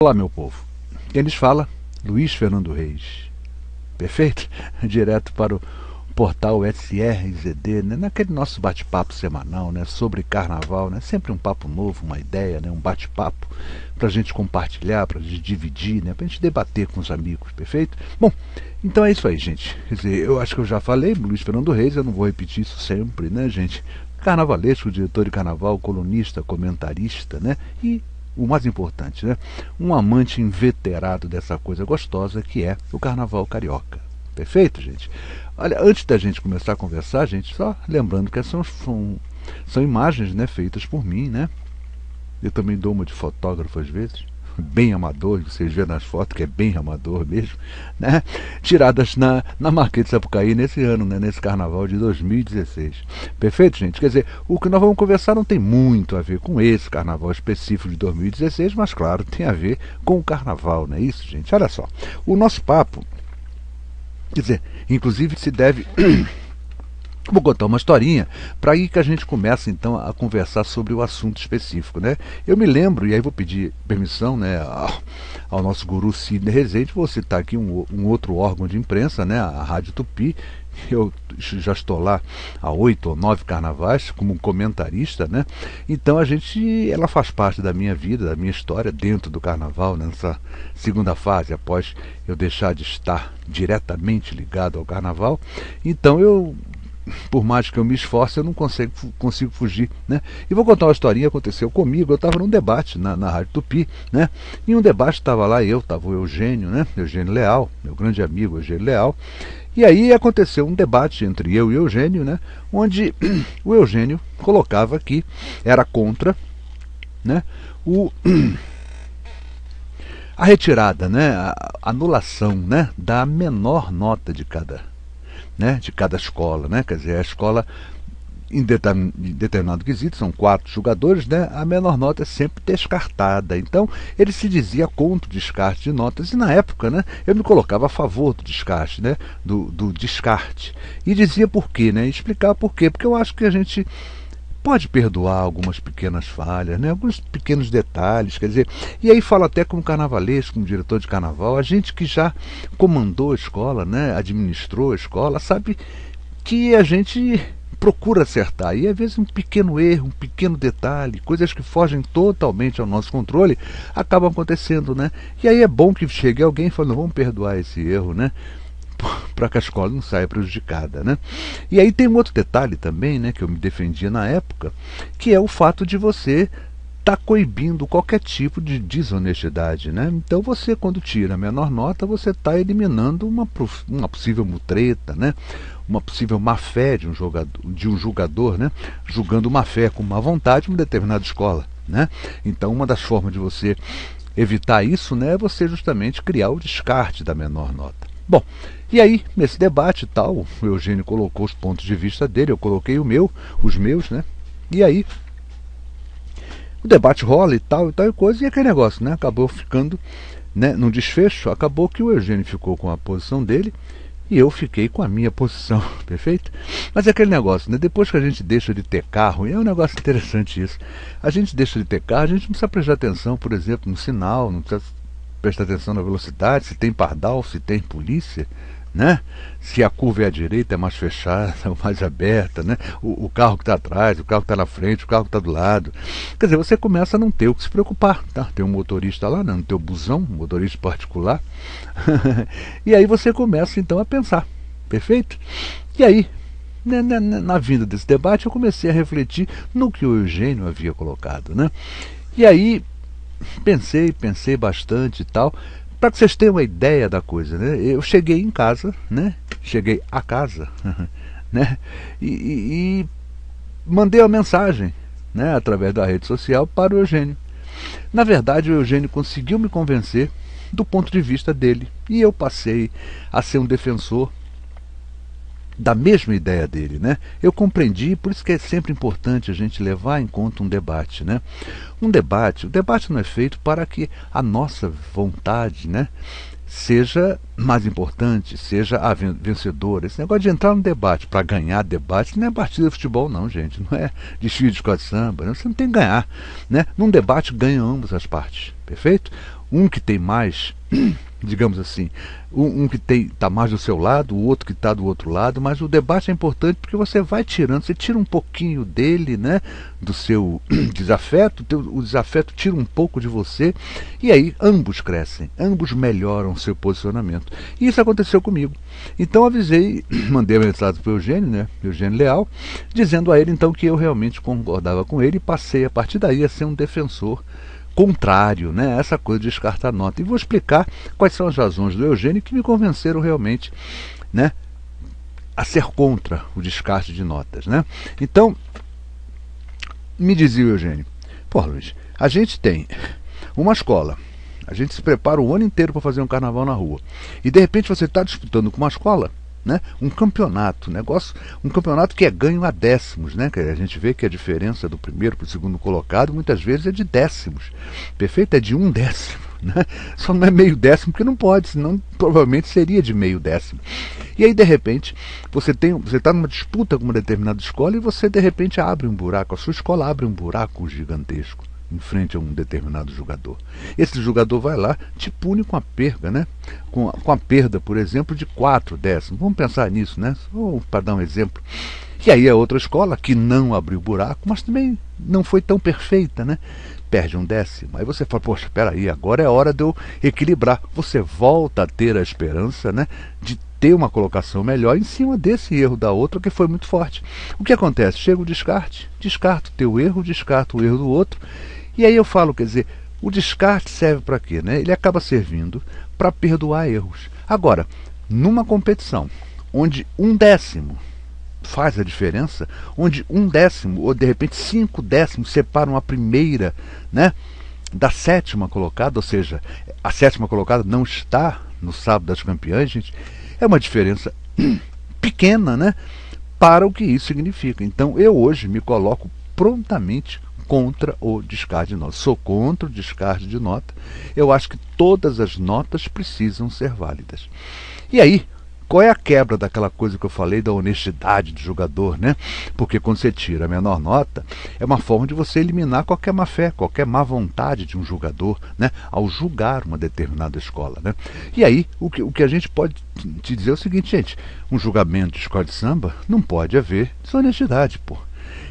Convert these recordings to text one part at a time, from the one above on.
Olá, meu povo. Quem lhes fala? Luiz Fernando Reis. Perfeito? Direto para o portal SRZD, né? Naquele nosso bate-papo semanal, né? Sobre carnaval, né? Sempre um papo novo, uma ideia, né? Um bate-papo para a gente compartilhar, para a gente dividir, né? Para a gente debater com os amigos, perfeito? Bom, então é isso aí, gente. Quer dizer, eu acho que eu já falei, Luiz Fernando Reis, eu não vou repetir isso sempre, né, gente? Carnavalesco, diretor de carnaval, colunista, comentarista, né? E o mais importante, né? Um amante inveterado dessa coisa gostosa que é o carnaval carioca. Perfeito, gente? Olha, antes da gente começar a conversar, gente, só lembrando que são imagens, né, feitas por mim, né? Eu também dou uma de fotógrafo às vezes, bem amador, vocês vêem nas fotos que é bem amador mesmo, né? Tiradas na Marquês de Sapucaí nesse ano, né? Nesse carnaval de 2016. Perfeito, gente? Quer dizer, o que nós vamos conversar não tem muito a ver com esse carnaval específico de 2016, mas claro, tem a ver com o carnaval, não é isso, gente? Olha só, o nosso papo, quer dizer, inclusive se deve... Vou contar uma historinha para aí que a gente começa então a conversar sobre o assunto específico, né? Eu me lembro, e aí vou pedir permissão, né, ao nosso guru Sidney Rezende, vou citar aqui um outro órgão de imprensa, né, a Rádio Tupi. Eu já estou lá há 8 ou 9 carnavais como comentarista, né? Então ela faz parte da minha vida, da minha história dentro do carnaval, nessa segunda fase, após eu deixar de estar diretamente ligado ao carnaval. Então por mais que eu me esforce, eu não consigo fugir, né? E vou contar uma historinha que aconteceu comigo. Eu estava num debate na Rádio Tupi, né? Em um debate estava lá estava o Eugênio, né? Eugênio Leal, meu grande amigo Eugênio Leal. E aí aconteceu um debate entre eu e o Eugênio, né? Onde o Eugênio colocava que era contra, né? A retirada, né? A anulação, né? Da menor nota de cada escola, né? Quer dizer, a escola, em determinado quesito, são 4 jogadores, né? A menor nota é sempre descartada. Então, ele se dizia contra o descarte de notas, e na época, né, eu me colocava a favor do descarte, né? Do descarte. E dizia por quê, né? Explicar por quê. Porque eu acho que a gente pode perdoar algumas pequenas falhas, né? Alguns pequenos detalhes, quer dizer, e aí fala até como carnavalesco, como diretor de carnaval, a gente que já comandou a escola, né? Administrou a escola, sabe que a gente procura acertar, e às vezes um pequeno erro, um pequeno detalhe, coisas que fogem totalmente ao nosso controle, acabam acontecendo, né? E aí é bom que chegue alguém falando, vamos perdoar esse erro, né? Para que a escola não saia prejudicada, né? E aí tem um outro detalhe também, né, que eu me defendia na época, que é o fato de você estar coibindo qualquer tipo de desonestidade, né? Então você, quando tira a menor nota, você está eliminando uma possível mutreta, né? Uma possível má-fé de um julgador, né? Julgando má-fé com má vontade uma determinada escola, né? Então uma das formas de você evitar isso, né, é você justamente criar o descarte da menor nota. Bom, e aí, nesse debate e tal, o Eugênio colocou os pontos de vista dele, eu coloquei os meus, né? E aí, o debate rola e tal e coisa, e aquele negócio, né? Acabou ficando, né, num desfecho, acabou que o Eugênio ficou com a posição dele e eu fiquei com a minha posição, perfeito? Mas é aquele negócio, né? Depois que a gente deixa de ter carro, e é um negócio interessante isso, a gente deixa de ter carro, a gente não precisa prestar atenção, por exemplo, no sinal, não precisa prestar atenção na velocidade, se tem pardal, se tem polícia, né? Se a curva é à direita, é mais fechada ou mais aberta, né? O carro que está atrás, o carro que está na frente, o carro que está do lado. Quer dizer, você começa a não ter o que se preocupar, tá? Tem um motorista lá, não tem o busão, um motorista particular. E aí você começa então a pensar, perfeito? E aí, na vinda desse debate, eu comecei a refletir no que o Eugênio havia colocado, né? E aí pensei bastante e tal, para que vocês tenham uma ideia da coisa, né? Eu cheguei em casa, né? Cheguei a casa, né? E mandei uma mensagem, né, através da rede social para o Eugênio. Na verdade, o Eugênio conseguiu me convencer do ponto de vista dele, e eu passei a ser um defensor da mesma ideia dele, né? Eu compreendi, por isso que é sempre importante a gente levar em conta um debate, né? O debate não é feito para que a nossa vontade, né, seja mais importante, seja a vencedora. Esse negócio de entrar no debate para ganhar debate não é partida de futebol não, gente, não é desfile de escola de samba, né? Você não tem que ganhar, né? Num debate ganham ambas as partes, perfeito? um que tem mais, digamos assim, um que está mais do seu lado, o outro que está do outro lado, mas o debate é importante porque você vai tirando, você tira um pouquinho dele, né, do seu desafeto, o desafeto tira um pouco de você, e aí ambos crescem, ambos melhoram o seu posicionamento. E isso aconteceu comigo. Então avisei, mandei a mensagem para o Eugênio, né, Eugênio Leal, dizendo a ele então que eu realmente concordava com ele e passei a partir daí a ser um defensor contrário, né, essa coisa de descartar nota. E vou explicar quais são as razões do Eugênio que me convenceram realmente, né, a ser contra o descarte de notas, né. Então, me dizia o Eugênio, pô, Luiz, a gente tem uma escola, a gente se prepara o ano inteiro para fazer um carnaval na rua, e de repente você está disputando com uma escola, né, um campeonato, um campeonato que é ganho a décimos, né, que a gente vê que a diferença do primeiro para o segundo colocado muitas vezes é de décimos, perfeito, é de 1/10, né, só não é meio décimo porque não pode, senão provavelmente seria de meio décimo. E aí de repente você está numa disputa com uma determinada escola e você de repente abre um buraco, a sua escola abre um buraco gigantesco em frente a um determinado jogador. Esse jogador vai lá, te pune com a perda, né? Com a perda, por exemplo, de 4/10. Vamos pensar nisso, né? Só para dar um exemplo. E aí a outra escola, que não abriu buraco, mas também não foi tão perfeita, né? Perde 1/10. Aí você fala, poxa, peraí, agora é hora de eu equilibrar. Você volta a ter a esperança, né, de ter uma colocação melhor em cima desse erro da outra que foi muito forte. O que acontece? Chega o descarte, descarta o teu erro, descarta o erro do outro. E aí eu falo, quer dizer, o descarte serve para quê, né? Ele acaba servindo para perdoar erros. Agora, numa competição onde 1/10 faz a diferença, onde 1/10 ou de repente 5/10 separam a primeira, né, da sétima colocada, ou seja, a sétima colocada não está no sábado das campeãs, gente, é uma diferença pequena, né, para o que isso significa. Então eu hoje me coloco prontamente contra o descarte de nota. Sou contra o descarte de nota. Eu acho que todas as notas precisam ser válidas. E aí, qual é a quebra daquela coisa que eu falei da honestidade do jogador, né? Porque quando você tira a menor nota, é uma forma de você eliminar qualquer má fé, qualquer má vontade de um jogador, né, ao julgar uma determinada escola, né? E aí, o que a gente pode te dizer é o seguinte, gente, um julgamento de escola de samba não pode haver desonestidade, pô.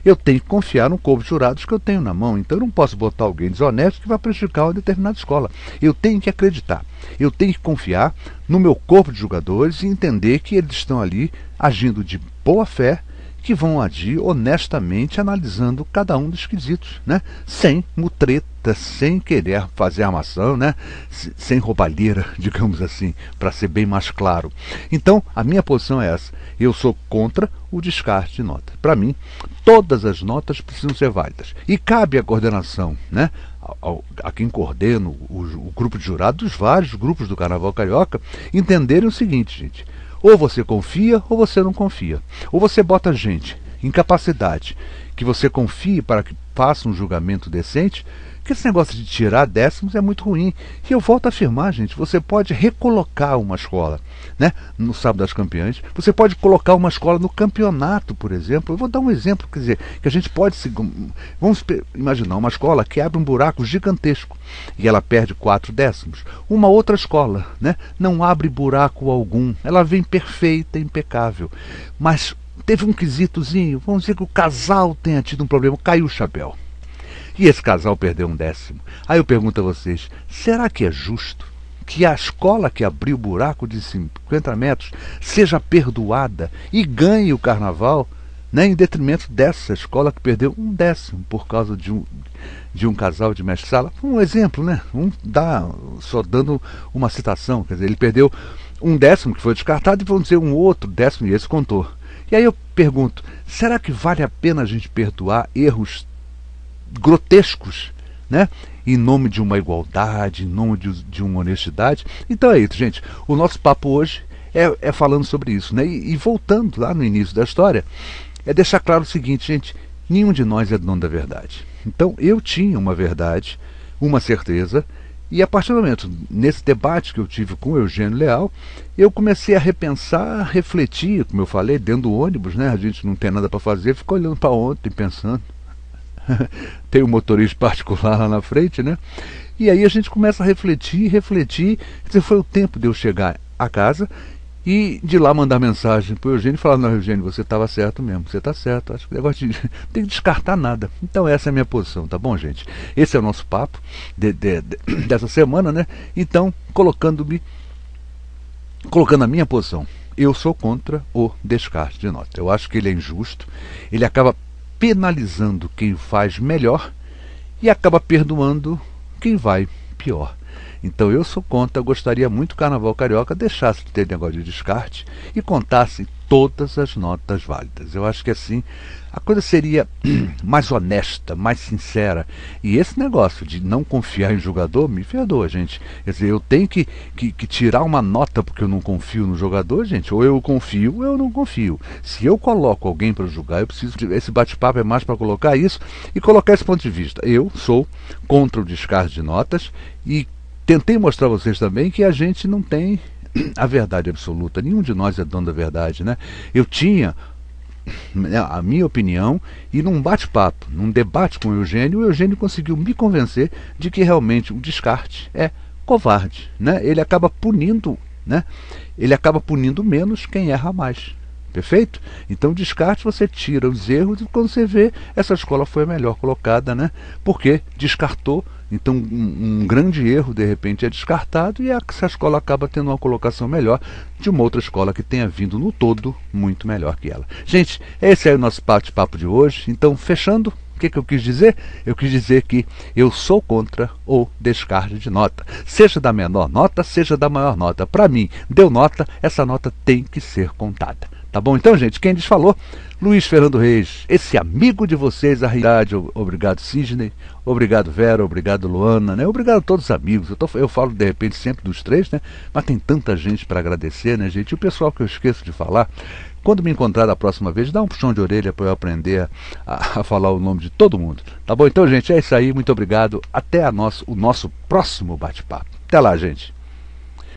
Eu tenho que confiar no corpo de jurados que eu tenho na mão. Então eu não posso botar alguém desonesto que vai prejudicar uma determinada escola. Eu tenho que acreditar. Eu tenho que confiar no meu corpo de jogadores e entender que eles estão ali agindo de boa fé, que vão agir honestamente analisando cada um dos quesitos, né? Sem mutreta, sem querer fazer armação, né? Sem roubalheira, digamos assim, para ser bem mais claro. Então, a minha posição é essa. Eu sou contra o descarte de notas. Para mim, todas as notas precisam ser válidas. E cabe à coordenação, né, a quem coordena o grupo de jurados, dos vários grupos do Carnaval Carioca, entenderem o seguinte, gente. Ou você confia ou você não confia. Ou você bota gente em capacidade que você confie para que faça um julgamento decente, que esse negócio de tirar décimos é muito ruim. E eu volto a afirmar, gente, você pode recolocar uma escola, né, no Sábado das Campeãs, você pode colocar uma escola no campeonato, por exemplo. Eu vou dar um exemplo, quer dizer, que a gente pode... Vamos imaginar uma escola que abre um buraco gigantesco e ela perde 4/10. Uma outra escola, né, não abre buraco algum, ela vem perfeita, impecável, mas teve um quesitozinho, vamos dizer que o casal tenha tido um problema, caiu o chapéu. E esse casal perdeu 1/10. Aí eu pergunto a vocês, será que é justo que a escola que abriu o buraco de 50 metros seja perdoada e ganhe o carnaval, né, em detrimento dessa escola que perdeu 1/10 por causa de um casal de mestre-sala? Um exemplo, né? Só dando uma citação, quer dizer, ele perdeu 1/10 que foi descartado e vamos dizer um outro décimo e esse contou. E aí eu pergunto, será que vale a pena a gente perdoar erros grotescos, né, em nome de uma igualdade, em nome de uma honestidade? Então é isso, gente. O nosso papo hoje é falando sobre isso, né? E voltando lá no início da história, é deixar claro o seguinte, gente, nenhum de nós é dono da verdade. Então eu tinha uma verdade, uma certeza, e a partir do momento, nesse debate que eu tive com o Eugênio Leal, eu comecei a repensar, a refletir, como eu falei, dentro do ônibus, né? A gente não tem nada para fazer, fica olhando para ontem, pensando. Tem um motorista particular lá na frente, né? E aí a gente começa a refletir, refletir. Quer dizer, foi o tempo de eu chegar a casa e de lá mandar mensagem pro Eugênio e falar: não, Eugênio, você estava certo mesmo, você está certo. Acho que o negócio de tem que descartar nada. Então essa é a minha posição, tá bom, gente? Esse é o nosso papo dessa semana, né? Então, colocando a minha posição. Eu sou contra o descarte de nota. Eu acho que ele é injusto, ele acaba penalizando quem faz melhor e acaba perdoando quem vai pior. Então eu sou contra, gostaria muito que o Carnaval Carioca deixasse de ter negócio de descarte e contasse todas as notas válidas. Eu acho que assim a coisa seria mais honesta, mais sincera. E esse negócio de não confiar em jogador, me perdoa, gente. Quer dizer, eu tenho que tirar uma nota porque eu não confio no jogador, gente. Ou eu confio ou eu não confio. Se eu coloco alguém para julgar, eu preciso esse bate-papo é mais para colocar isso e colocar esse ponto de vista. Eu sou contra o descarte de notas e tentei mostrar a vocês também que a gente não tem a verdade absoluta. Nenhum de nós é dono da verdade, né? Eu tinha a minha opinião e num bate-papo, num debate com o Eugênio conseguiu me convencer de que realmente o descarte é covarde, né? Ele acaba punindo, né? Ele acaba punindo menos quem erra mais. Perfeito? Então o descarte você tira os erros e quando você vê, essa escola foi a melhor colocada, né? Porque descartou, então um grande erro de repente é descartado e essa escola acaba tendo uma colocação melhor de uma outra escola que tenha vindo no todo muito melhor que ela. Gente, esse é o nosso bate-papo de hoje. Então, fechando, o que eu quis dizer? Eu quis dizer que eu sou contra o descarte de nota. Seja da menor nota, seja da maior nota. Para mim, deu nota, essa nota tem que ser contada. Tá bom? Então, gente, quem lhes falou? Luiz Fernando Reis, esse amigo de vocês, a realidade. Obrigado, Sidney. Obrigado, Vera. Obrigado, Luana. Né? Obrigado a todos os amigos. Eu falo, de repente, sempre dos três, né? Mas tem tanta gente para agradecer, né, gente? E o pessoal que eu esqueço de falar, quando me encontrar da próxima vez, dá um puxão de orelha para eu aprender a falar o nome de todo mundo. Tá bom? Então, gente, é isso aí. Muito obrigado. Até o nosso próximo bate-papo. Até lá, gente.